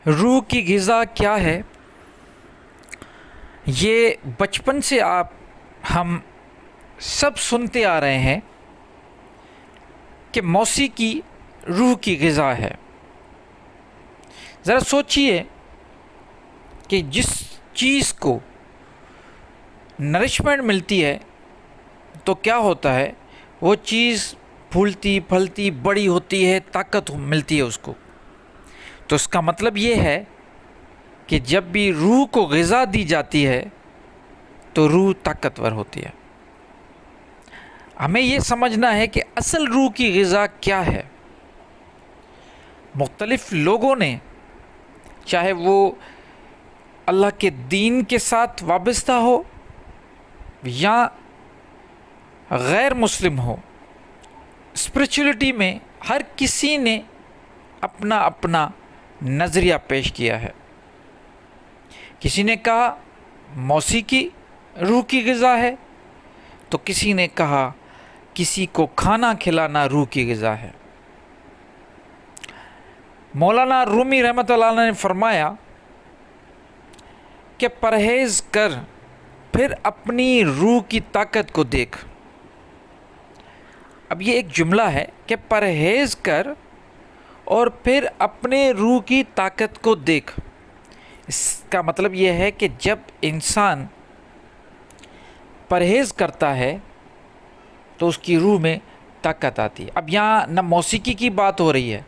روح کی غذا کیا ہے؟ یہ بچپن سے ہم سب سنتے آ رہے ہیں کہ موسیقی روح کی غذا ہے۔ ذرا سوچئے کہ جس چیز کو نرشمنٹ ملتی ہے تو کیا ہوتا ہے، وہ چیز پھولتی پھلتی بڑی ہوتی ہے، طاقت ملتی ہے اس کو۔ تو اس کا مطلب یہ ہے کہ جب بھی روح کو غذا دی جاتی ہے تو روح طاقتور ہوتی ہے۔ ہمیں یہ سمجھنا ہے کہ اصل روح کی غذا کیا ہے۔ مختلف لوگوں نے، چاہے وہ اللہ کے دین کے ساتھ وابستہ ہو یا غیر مسلم ہو، اسپرچولیٹی میں ہر کسی نے اپنا اپنا نظریہ پیش کیا ہے۔ کسی نے کہا موسیقی روح کی غذا ہے، تو کسی نے کہا کسی کو کھانا کھلانا روح کی غذا ہے۔ مولانا رومی رحمۃ اللہ علیہ نے فرمایا کہ پرہیز کر پھر اپنی روح کی طاقت کو دیکھ۔ اب یہ ایک جملہ ہے کہ پرہیز کر اور پھر اپنے روح کی طاقت کو دیکھ۔ اس کا مطلب یہ ہے کہ جب انسان پرہیز کرتا ہے تو اس کی روح میں طاقت آتی ہے۔ اب یہاں نہ موسیقی کی بات ہو رہی ہے،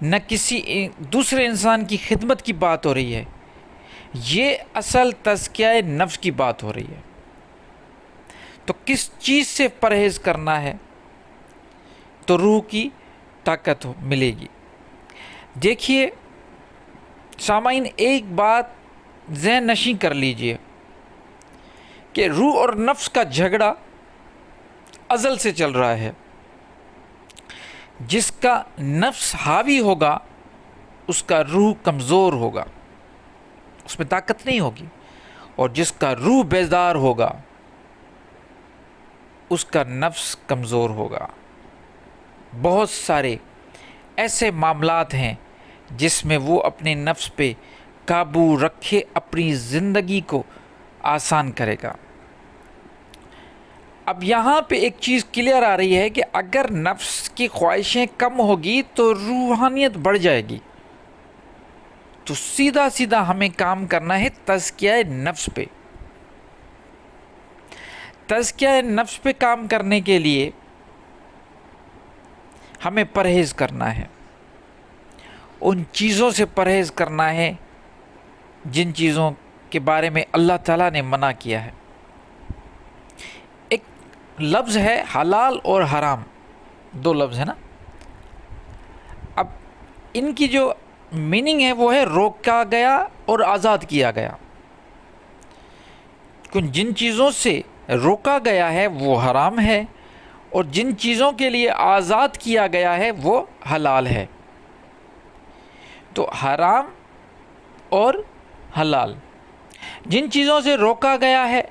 نہ کسی دوسرے انسان کی خدمت کی بات ہو رہی ہے، یہ اصل تزکیہ نفس کی بات ہو رہی ہے۔ تو کس چیز سے پرہیز کرنا ہے تو روح کی طاقت ملے گی؟ دیکھیے سامعین، ایک بات ذہن نشین کر لیجئے کہ روح اور نفس کا جھگڑا ازل سے چل رہا ہے۔ جس کا نفس حاوی ہوگا اس کا روح کمزور ہوگا، اس میں طاقت نہیں ہوگی، اور جس کا روح بیدار ہوگا اس کا نفس کمزور ہوگا۔ بہت سارے ایسے معاملات ہیں جس میں وہ اپنے نفس پہ قابو رکھے اپنی زندگی کو آسان کرے گا۔ اب یہاں پہ ایک چیز کلیئر آ رہی ہے کہ اگر نفس کی خواہشیں کم ہوگی تو روحانیت بڑھ جائے گی۔ تو سیدھا سیدھا ہمیں کام کرنا ہے تزکیہ نفس پہ۔ تزکیہ نفس پہ کام کرنے کے لیے ہمیں پرہیز کرنا ہے، ان چیزوں سے پرہیز کرنا ہے جن چیزوں کے بارے میں اللہ تعالیٰ نے منع کیا ہے۔ ایک لفظ ہے حلال اور حرام، دو لفظ ہے نا۔ اب ان کی جو میننگ ہے وہ ہے روکا گیا اور آزاد کیا گیا۔ جن چیزوں سے روکا گیا ہے وہ حرام ہے، اور جن چیزوں کے لیے آزاد کیا گیا ہے وہ حلال ہے۔ تو حرام اور حلال، جن چیزوں سے روکا گیا ہے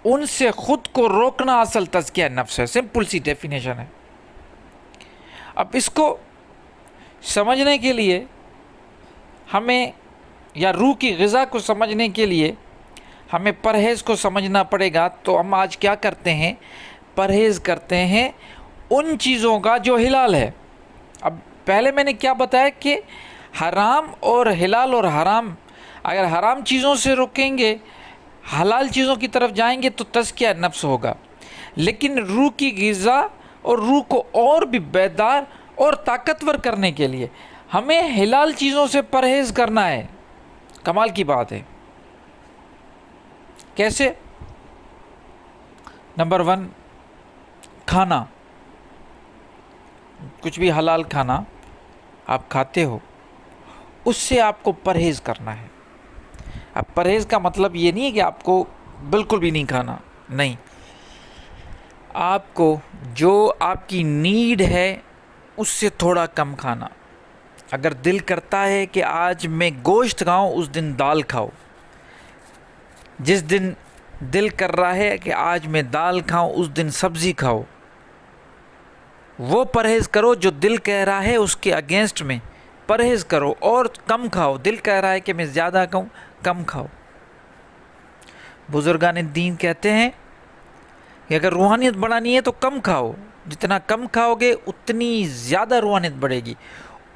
ان سے خود کو روکنا اصل تزکیہ نفس ہے۔ سمپل سی ڈیفینیشن ہے۔ اب اس کو سمجھنے کے لیے ہمیں، یا روح کی غذا کو سمجھنے کے لیے ہمیں پرہیز کو سمجھنا پڑے گا۔ تو ہم آج کیا کرتے ہیں؟ پرہیز کرتے ہیں ان چیزوں کا جو حلال ہے۔ اب پہلے میں نے کیا بتایا کہ حرام اور حلال اور حرام، اگر حرام چیزوں سے روکیں گے، حلال چیزوں کی طرف جائیں گے تو تزکیہ نفس ہوگا۔ لیکن روح کی غذا اور روح کو اور بھی بیدار اور طاقتور کرنے کے لیے ہمیں حلال چیزوں سے پرہیز کرنا ہے۔ کمال کی بات ہے۔ کیسے؟ نمبر 1، کھانا، کچھ بھی حلال کھانا آپ کھاتے ہو اس سے آپ کو پرہیز کرنا ہے۔ اب پرہیز کا مطلب یہ نہیں ہے کہ آپ کو بالکل بھی نہیں کھانا، نہیں، آپ کو جو آپ کی نیڈ ہے اس سے تھوڑا کم کھانا۔ اگر دل کرتا ہے کہ آج میں گوشت کھاؤں اس دن دال کھاؤ، جس دن دل کر رہا ہے کہ آج میں دال کھاؤں اس دن سبزی کھاؤ۔ وہ پرہیز کرو جو دل کہہ رہا ہے اس کے اگینسٹ میں پرہیز کرو اور کم کھاؤ. دل کہہ رہا ہے کہ میں زیادہ کھاؤں، کم کھاؤ. بزرگان دین کہتے ہیں کہ اگر روحانیت بڑھانی ہے تو کم کھاؤ، جتنا کم کھاؤ گے اتنی زیادہ روحانیت بڑھے گی.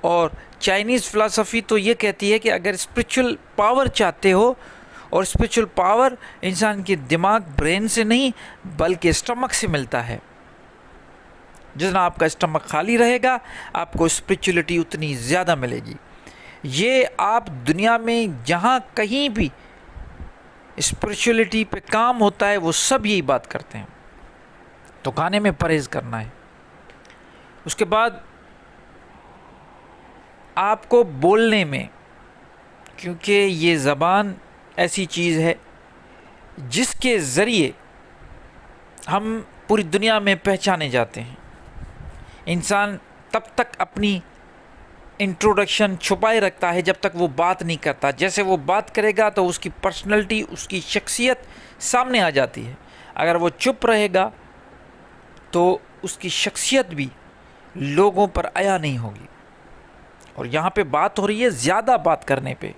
اور چائنیز فلسفی تو یہ کہتی ہے کہ اگر اسپریچول پاور چاہتے ہو، اور اسپریچول پاور انسان کے دماغ برین سے نہیں بلکہ اسٹمک سے ملتا ہے. جتنا آپ کا اسٹمک خالی رہے گا آپ کو اسپریچولیٹی اتنی زیادہ ملے گی. یہ آپ دنیا میں جہاں کہیں بھی اسپریچولیٹی پہ کام ہوتا ہے وہ سب یہی بات کرتے ہیں. تو کھانے میں پرہیز کرنا ہے. اس کے بعد آپ کو بولنے میں، کیونکہ یہ زبان ایسی چیز ہے جس کے ذریعے ہم پوری دنیا میں پہچانے جاتے ہیں. انسان تب تک اپنی انٹروڈکشن چھپائے رکھتا ہے جب تک وہ بات نہیں کرتا. جیسے وہ بات کرے گا تو اس کی پرسنالٹی، اس کی شخصیت سامنے آ جاتی ہے. اگر وہ چپ رہے گا تو اس کی شخصیت بھی لوگوں پر عیا نہیں ہوگی. اور یہاں پہ بات ہو رہی ہے زیادہ بات کرنے پہ.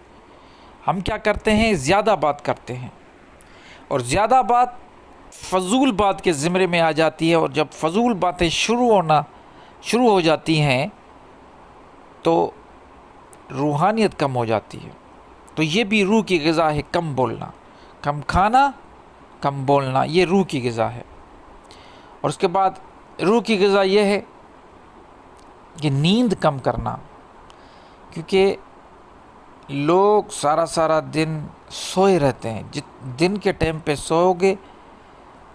ہم کیا کرتے ہیں؟ زیادہ بات کرتے ہیں، اور زیادہ بات فضول بات کے زمرے میں آ جاتی ہے. اور جب فضول باتیں شروع ہو جاتی ہیں تو روحانیت کم ہو جاتی ہے. تو یہ بھی روح کی غذا ہے، کم بولنا، کم کھانا، کم بولنا، یہ روح کی غذا ہے. اور اس کے بعد روح کی غذا یہ ہے کہ نیند کم کرنا، کیونکہ لوگ سارا دن سوئے رہتے ہیں. دن کے ٹائم پہ سوؤ گے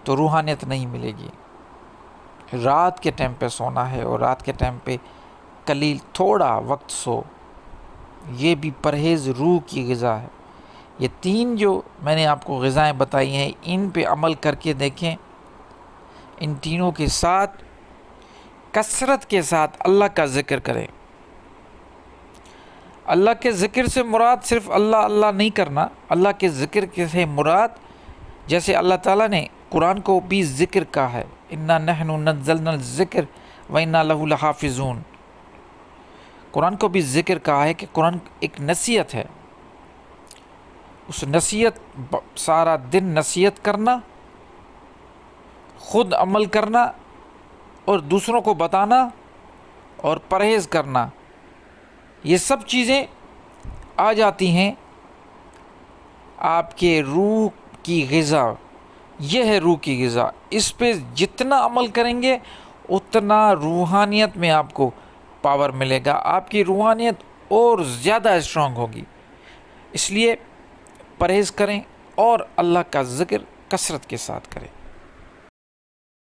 تو روحانیت نہیں ملے گی. رات کے ٹائم پہ سونا ہے، اور رات کے ٹائم پہ قلیل تھوڑا وقت سو. یہ بھی پرہیز روح کی غذا ہے. یہ تین جو میں نے آپ کو غذائیں بتائی ہیں ان پہ عمل کر کے دیکھیں. ان تینوں کے ساتھ کثرت کے ساتھ اللہ کا ذکر کریں. اللہ کے ذکر سے مراد صرف اللہ اللہ نہیں کرنا. اللہ کے ذکر سے مراد جیسے اللہ تعالیٰ نے قرآن کو بھی ذکر کہا ہے، اِنَّا نَحْنُ نَزَّلْنَا الذِّكْرَ وَإِنَّا لَهُ لَحَافِظُونَ. قرآن کو بھی ذکر کہا ہے کہ قرآن ایک نصیحت ہے. اس نصیحت، سارا دن نصیحت کرنا، خود عمل کرنا اور دوسروں کو بتانا اور پرہیز کرنا، یہ سب چیزیں آ جاتی ہیں آپ کے روح کی غذا. یہ ہے روح کی غذا. اس پہ جتنا عمل کریں گے اتنا روحانیت میں آپ کو پاور ملے گا، آپ کی روحانیت اور زیادہ اسٹرانگ ہوگی. اس لیے پرہیز کریں اور اللہ کا ذکر کثرت کے ساتھ کریں.